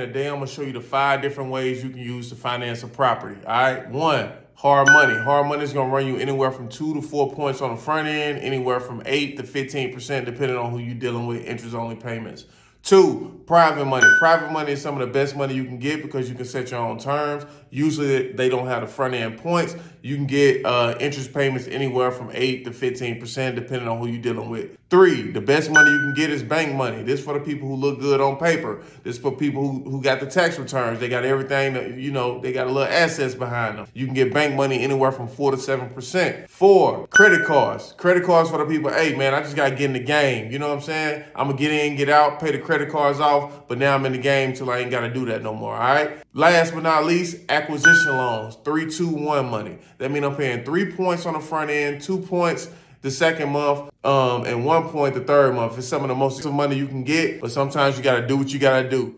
Today, I'm gonna show you the 5 different ways you can use to finance a property. All right, 1, hard money. Hard money is gonna run you anywhere from 2 to 4 points on the front end, anywhere from 8 to 15%, depending on who you're dealing with, interest-only payments. 2, private money. Private money is some of the best money you can get because you can set your own terms. Usually, they don't have the front end points. You can get interest payments anywhere from 8 to 15%, depending on who you're dealing with. 3, the best money you can get is bank money. This for the people who look good on paper. This for people who got the tax returns. They got everything, they got a little assets behind them. You can get bank money anywhere from 4 to 7%. 4, credit cards. Credit cards for the people, hey man, I just got to get in the game. You know what I'm saying? I'm going to get in, get out, pay the credit cards off, but now I'm in the game till I ain't got to do that no more, all right? Last but not least, acquisition loans. 3, 2, 1 money. That means I'm paying 3 points on the front end, 2 points the second month, and 1 point the third month. It's some of the most money you can get, but sometimes you got to do what you got to do.